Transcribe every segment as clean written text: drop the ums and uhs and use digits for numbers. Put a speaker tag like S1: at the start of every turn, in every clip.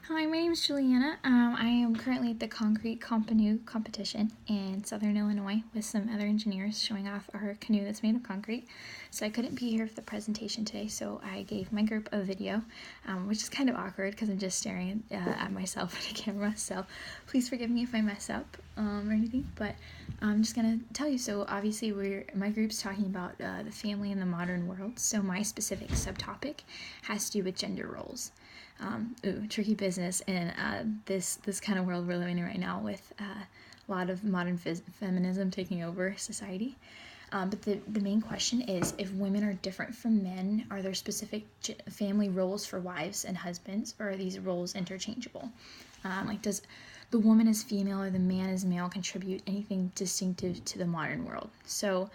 S1: Hi, my name is Juliana. I am currently at the Concrete Canoe competition in Southern Illinois with some other engineers showing off our canoe that's made of concrete. So I couldn't be here for the presentation today, so I gave my group a video, which is kind of awkward because I'm just staring at myself at a camera. So please forgive me if I mess up or anything, but I'm just gonna tell you. So obviously, my group's talking about the family in the modern world. So my specific subtopic has to do with gender roles. Tricky business in this kind of world we're living in right now, with a lot of modern feminism taking over society. But the main question is, if women are different from men, are there specific family roles for wives and husbands, or are these roles interchangeable? Does the woman as female or the man as male contribute anything distinctive to the modern world? So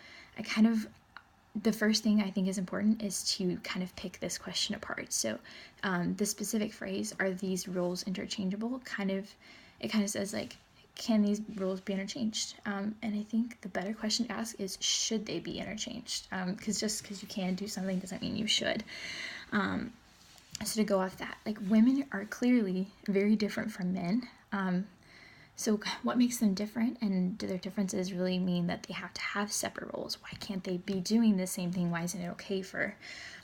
S1: the first thing I think is important is to kind of pick this question apart. So the specific phrase, are these roles interchangeable, it kind of says, like, can these roles be interchanged? And I think the better question to ask is, should they be interchanged? Because just because you can do something doesn't mean you should. So to go off that, like, women are clearly very different from men. So what makes them different, and do their differences really mean that they have to have separate roles? Why can't they be doing the same thing? Why isn't it okay for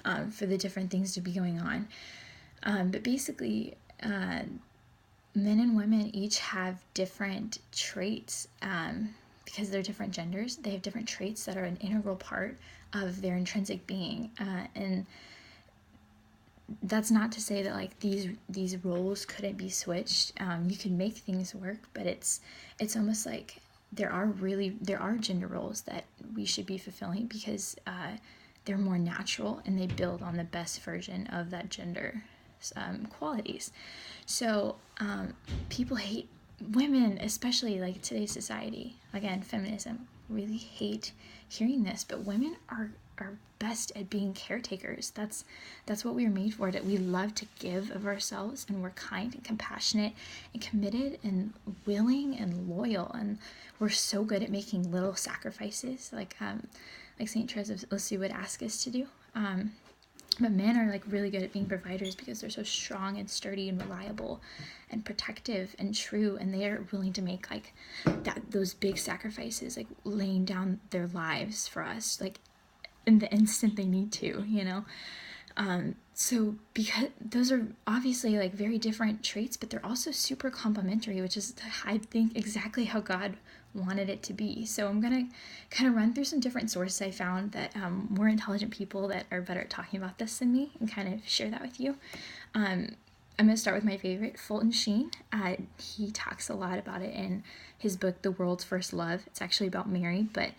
S1: the different things to be going on? But basically, men and women each have different traits. Because they're different genders, they have different traits that are an integral part of their intrinsic being. And that's not to say that, like, these roles couldn't be switched. You can make things work, but it's almost like there are gender roles that we should be fulfilling, because they're more natural and they build on the best version of that gender qualities. So people hate women, especially like today's society. Again, feminism really hate hearing this, but women are best at being caretakers. That's what we were made for. That we love to give of ourselves, and we're kind and compassionate and committed and willing and loyal, and we're so good at making little sacrifices, like Saint Therese of Lisieux would ask us to do. But men are, like, really good at being providers because they're so strong and sturdy and reliable and protective and true, and they are willing to make, like, those big sacrifices, like laying down their lives for us, like, in the instant they need to, so because those are obviously, like, very different traits, but they're also super complementary, which is, I think, exactly how God wanted it to be. So I'm gonna kind of run through some different sources I found that more intelligent people that are better at talking about this than me, and kind of share that with you. I'm gonna start with my favorite, Fulton Sheen. He talks a lot about it in his book, The World's First Love. It's actually about Mary, but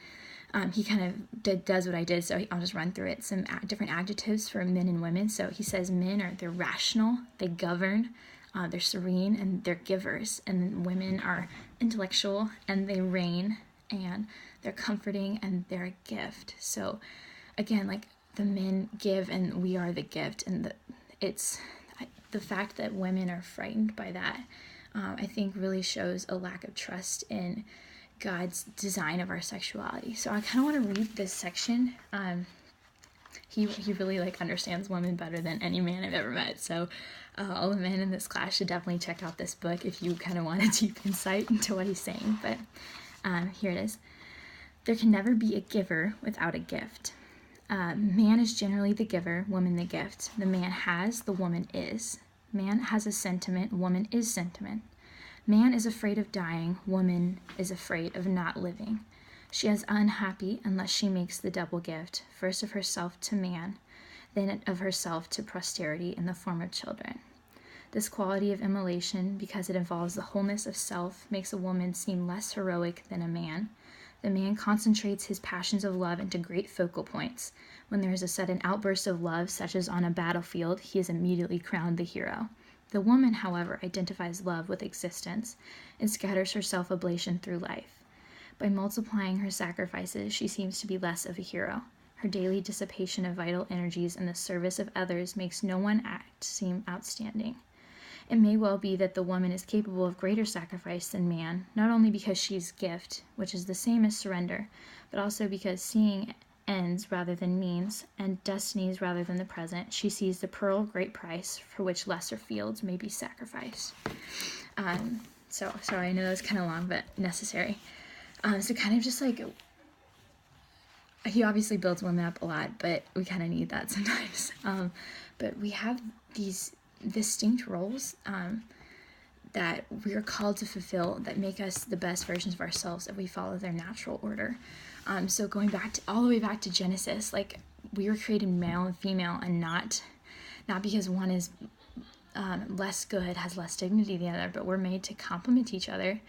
S1: he kind of does what I did, so I'll just run through it. Some different adjectives for men and women. So he says they're rational, they govern, they're serene, and they're givers. And then women are intellectual, and they reign, and they're comforting, and they're a gift. So again, like, the men give, and we are the gift. And it's the fact that women are frightened by that, I think, really shows a lack of trust in God's design of our sexuality. So I kind of want to read this section. He really, like, understands women better than any man I've ever met. So all the men in this class should definitely check out this book if you kind of want a deep insight into what he's saying. But here it is. There can never be a giver without a gift. Man is generally the giver, woman the gift. The man has, the woman is. Man has a sentiment, woman is sentiment. Man is afraid of dying, woman is afraid of not living. She is unhappy unless she makes the double gift, first of herself to man, then of herself to posterity in the form of children. This quality of immolation, because it involves the wholeness of self, makes a woman seem less heroic than a man. The man concentrates his passions of love into great focal points. When there is a sudden outburst of love, such as on a battlefield, he is immediately crowned the hero. The woman, however, identifies love with existence and scatters her self-oblation through life. By multiplying her sacrifices, she seems to be less of a hero. Her daily dissipation of vital energies in the service of others makes no one act seem outstanding. It may well be that the woman is capable of greater sacrifice than man, not only because she's gift, which is the same as surrender, but also because, seeing ends rather than means, and destinies rather than the present. She sees the pearl of great price, for which lesser fields may be sacrificed. So sorry, I know that's kind of long, but necessary. So kind of just like, he obviously builds women up a lot, but we kind of need that sometimes. But we have these distinct roles that we are called to fulfill that make us the best versions of ourselves if we follow their natural order. So going back to all the way back to Genesis, like we were created male and female, and not because one is less good, has less dignity than the other, but we're made to complement each other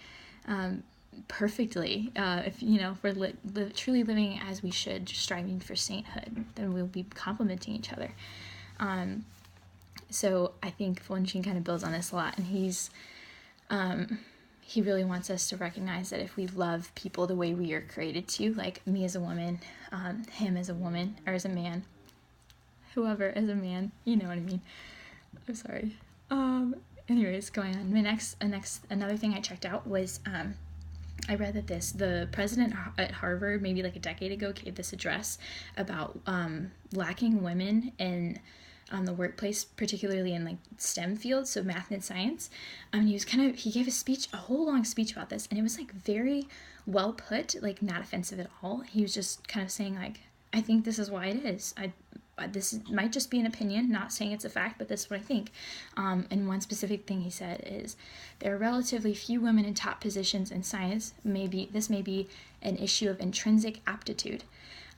S1: perfectly. If we're truly living as we should, striving for sainthood, then we'll be complementing each other. So I think Fulton Sheen kind of builds on this a lot, and he really wants us to recognize that if we love people the way we are created to, like me as a woman, him as a woman, or as a man, whoever as a man, you know what I mean. I'm sorry. Anyways, going on. Another thing I checked out was, I read that the president at Harvard, maybe like a decade ago, gave this address about lacking women in the workplace, particularly in like STEM fields, so math and science. He gave a whole long speech about this, and it was like very well put, like not offensive at all. He was just kind of saying like, I think this is why it is. This might just be an opinion, not saying it's a fact, but this is what I think. And one specific thing he said is, there are relatively few women in top positions in science. This may be an issue of intrinsic aptitude.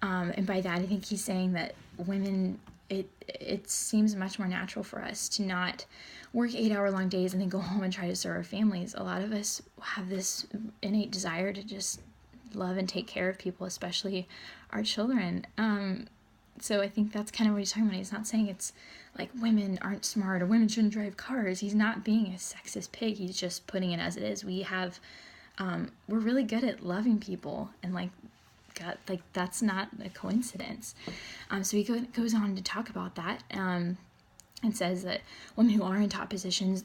S1: And by that, I think he's saying that women, it seems much more natural for us to not work 8-hour-long days and then go home and try to serve our families. A lot of us have this innate desire to just love and take care of people, especially our children. So I think that's kind of what he's talking about. He's not saying it's like women aren't smart or women shouldn't drive cars. He's not being a sexist pig. He's just putting it as it is. We're really good at loving people, and that's not a coincidence. So he goes on to talk about that, and says that women who are in top positions,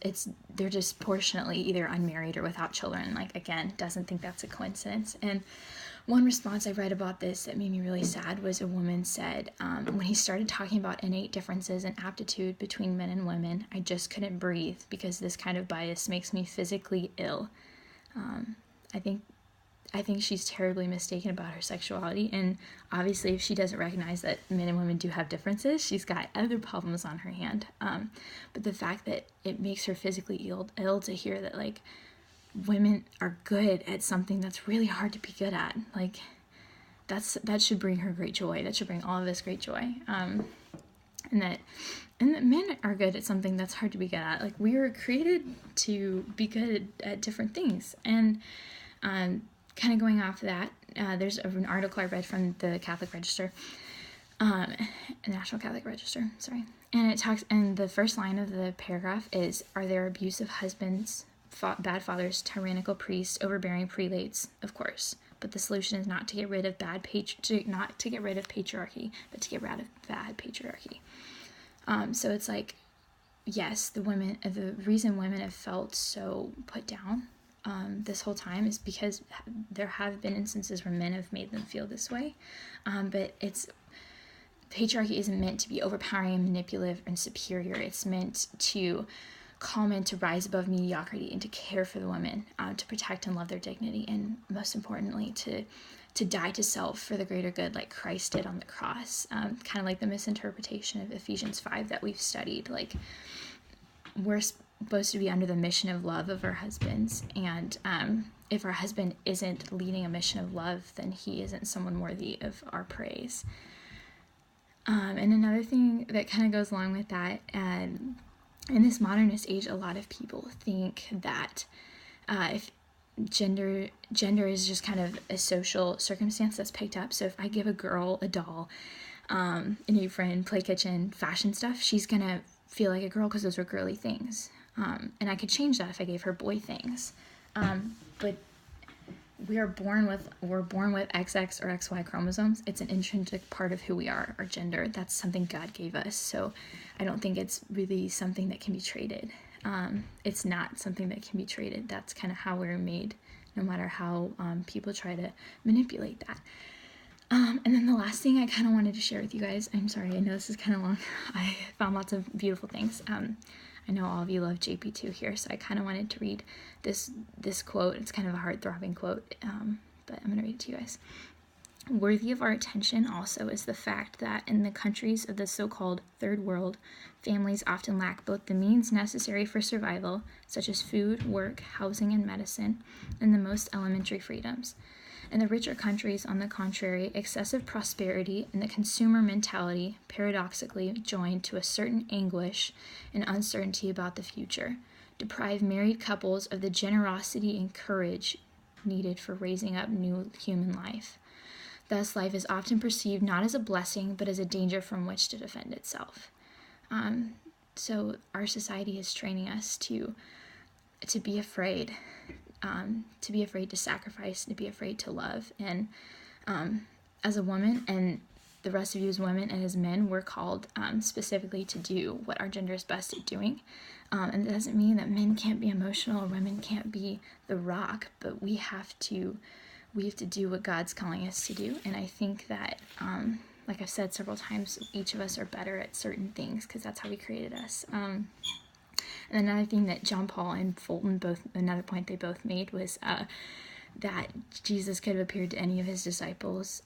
S1: they're disproportionately either unmarried or without children. Like, again, doesn't think that's a coincidence. And one response I read about this that made me really sad was a woman said, when he started talking about innate differences in aptitude between men and women, I just couldn't breathe because this kind of bias makes me physically ill. I think she's terribly mistaken about her sexuality, and obviously if she doesn't recognize that men and women do have differences, she's got other problems on her hand. But the fact that it makes her physically ill to hear that like women are good at something that's really hard to be good at, like that should bring her great joy. That should bring all of us great joy. And that men are good at something that's hard to be good at. Like, we were created to be good at different things. And kind of going off of that, there's an article I read from the Catholic Register, National Catholic Register, sorry. And it talks, and the first line of the paragraph is, are there abusive husbands, bad fathers, tyrannical priests, overbearing prelates? Of course. But the solution is not to get rid of not to get rid of patriarchy, but to get rid of bad patriarchy. So it's like, yes, the reason women have felt so put down this whole time is because there have been instances where men have made them feel this way. But patriarchy isn't meant to be overpowering and manipulative and superior. It's meant to call men to rise above mediocrity and to care for the women, to protect and love their dignity, and most importantly, to die to self for the greater good, like Christ did on the cross. Kind of like the misinterpretation of Ephesians 5 that we've studied. Like, we're supposed to be under the mission of love of our husbands, and if our husband isn't leading a mission of love, then he isn't someone worthy of our praise. And another thing that kind of goes along with that, in this modernist age, a lot of people think that if gender is just kind of a social circumstance that's picked up. So if I give a girl a doll, an apron, play kitchen, fashion stuff, she's gonna feel like a girl because those are girly things. And I could change that if I gave her boy things. But we're born with XX or XY chromosomes. It's an intrinsic part of who we are, our gender. That's something God gave us. So I don't think it's really something that can be traded. It's not something that can be traded. That's kind of how we're made, no matter how people try to manipulate that. And then the last thing I kind of wanted to share with you guys, I'm sorry, I know this is kind of long. I found lots of beautiful things. I know all of you love JP2 here, so I kind of wanted to read this quote. It's kind of a heart-throbbing quote, but I'm going to read it to you guys. Worthy of our attention also is the fact that in the countries of the so-called third world, families often lack both the means necessary for survival, such as food, work, housing, and medicine, and the most elementary freedoms. In the richer countries, on the contrary, excessive prosperity and the consumer mentality paradoxically joined to a certain anguish and uncertainty about the future, deprive married couples of the generosity and courage needed for raising up new human life. Thus, life is often perceived not as a blessing, but as a danger from which to defend itself. So our society is training us to be afraid, to sacrifice, to be afraid to love. And as a woman, and the rest of you as women and as men, we're called specifically to do what our gender is best at doing. And that doesn't mean that men can't be emotional or women can't be the rock, but we have to do what God's calling us to do. And I think that, like I've said several times, each of us are better at certain things because that's how he created us. And another thing that John Paul and Fulton another point they both made was that Jesus could have appeared to any of his disciples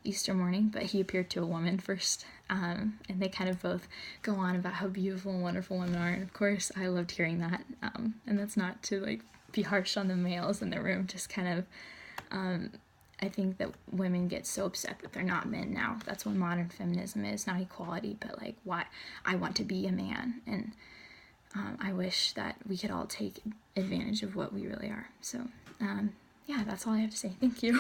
S1: Easter morning, but he appeared to a woman first. And they kind of both go on about how beautiful and wonderful women are. And of course, I loved hearing that. And that's not to be harsh on the males in the room, just kind of, I think that women get so upset that they're not men now. That's what modern feminism is, not equality, but why I want to be a man. And I wish that we could all take advantage of what we really are. So, yeah, that's all I have to say. Thank you.